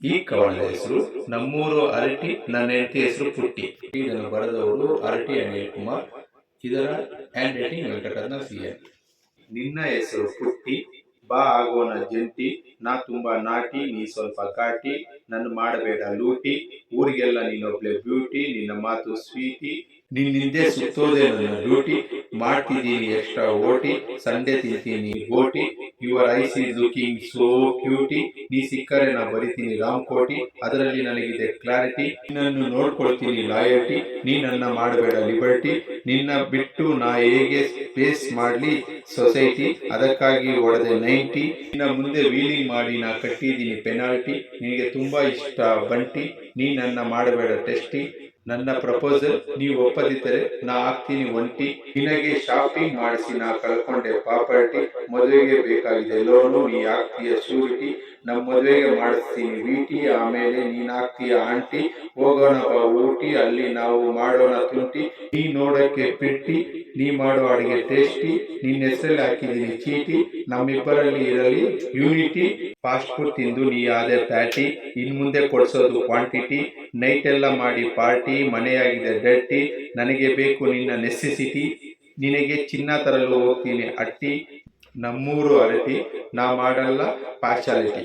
ಈ ಕವನದ ಹೆಸರು ನಮ್ಮೂರು ಅರಟಿ, ನನ್ನ ಹೆಂಡತಿ ಹೆಸರು ಪುಟ್ಟಿ. ಇದನ್ನು ಬರೆದವರು ಅರಟಿ ಅನಿಲ್ ಕುಮಾರ್. ಇದರ ಹ್ಯಾಂಡ್ ರೈಟಿಂಗ್ ವೆಂಕಟರತ್ನ CN. ನಿನ್ನ ಹೆಸರು ಪುಟ್ಟಿ, ಬಾ ಆಗೋಣ ಜಂಟಿ, ನಾ ತುಂಬಾ ನಾಟಿ, ನೀ ಸ್ವಲ್ಪ ಕಾಟಿ, ನನ್ನ ಮಾಡಬೇಡ ಲೂಟಿ, ಊರಿಗೆಲ್ಲ ನೀನೊಬ್ಳೆ ಬ್ಯೂಟಿ, ನಿನ್ನ ಮಾತು ಸ್ವೀಟಿ, ನಿನ್ನಿಂದೆ ಸುತ್ತೋದೆ ನನ್ನ ಡ್ಯೂಟಿ, ಮಾಡ್ತಿದ್ದೀನಿ ಎಕ್ಸ್ಟ್ರಾ ಓಟಿ, ಸಂಡೆ ತಿಂತೀನಿ ಗೋಟಿ, your eyes is looking so cutie, ನೀ ಸಿಕ್ಕರೆ ನಾ ಬರಿತೀನಿ ರಾಮ್ಕೋಟಿ, ಅದರಲ್ಲಿ ನನಗಿದೆ ಕ್ಲಾರಿಟಿ, ನಿನ್ನನ್ನು ನೋಡ್ಕೊಳ್ತೀನಿ ಲಾಯಲ್ಟಿ, ನೀ ನನ್ನ ಮಾಡಬೇಡ ಲಿಬರ್ಟಿ, ನಿನ್ನ ಬಿಟ್ಟು ನಾ ಹೇಗೆ ಫೇಸ್ ಮಾಡ್ಲಿ ಸೊಸೈಟಿ, ಅದಕ್ಕಾಗಿ ಹೊಡೆದೆ 90, ನಿನ್ನ ಮುಂದೆ ವೀಲಿಂಗ್ ಮಾಡಿ ನಾ ಕಟ್ಟಿದ್ದೀನಿ ಪೆನಾಲ್ಟಿ, ನಿನಗೆ ತುಂಬಾ ಇಷ್ಟ ಬಂಟಿ, ನೀ ನನ್ನ ಮಾಡಬೇಡ ಟೆಸ್ಟಿ, ನನ್ನ ಪ್ರಪೋಸಲ್ ನೀ ಒಪ್ಪದಿದ್ದರೆ ನಾ ಆಗ್ತೀನಿ ಒಂಟಿ, ನಿನಗೆ ಶಾಪಿಂಗ್ ಮಾಡಿಸಿ ನಾ ಕಳ್ಕೊಂಡೆ ಪ್ರಾಪರ್ಟಿ, ಮದುವೆಗೆ ಬೇಕಾಗಿದೆ ಲೋನು, ನೀ ಆಗ್ತೀಯ ಶ್ಯೂರಿಟಿ, ನಮ್ಮ ಮದುವೆಗೆ ಮಾಡಿಸ್ತೀನಿ VT, ಆಮೇಲೆ ನೀನ್ ಆಗ್ತೀಯ ಆಂಟಿ, ಹೋಗೋಣ ಬಾ ಊಟಿ, ಅಲ್ಲಿ ನಾವು ಮಾಡೋಣ ತುಂಟಿ, ನೀ ನೋಡಕ್ಕೆ ಪ್ರಿಟ್ಟಿ, ನೀ ಮಾಡೋ ಅಡಿಗೆ ಟೇಸ್ಟಿ, ನಿನ್ನ ಹೆಸರಲ್ಲಿ ಹಾಕಿದ್ದೀನಿ ಚೀಟಿ, ನಮ್ಮಿಬ್ಬರಲ್ಲಿ ಇರಲಿ ಯೂನಿಟಿ, ಫಾಸ್ಟ್ ಫುಡ್ ತಿಂದು ನೀ ಆದೆ ಫ್ಯಾಟಿ, ಇನ್ ಮುಂದೆ ಕೊಡ್ಸೋದು ಕ್ವಾಂಟಿಟಿ, ನೈಟ್ ಎಲ್ಲ ಮಾಡಿ ಪಾರ್ಟಿ, ಮನೆಯಾಗಿದೆ ಡರ್ಟಿ, ನನಗೆ ಬೇಕು ನಿನ್ನ ನೆಸೆಸಿಟಿ, ನಿನಗೆ ಚಿನ್ನ ತರಲು ಹೋಗ್ತೀನಿ ಅಟ್ಟಿ, ನಮ್ಮೂರು ಅರಟಿ, ನಾ ಮಾಡಲ್ಲ ಪಾರ್ಶಾಲಿಟಿ.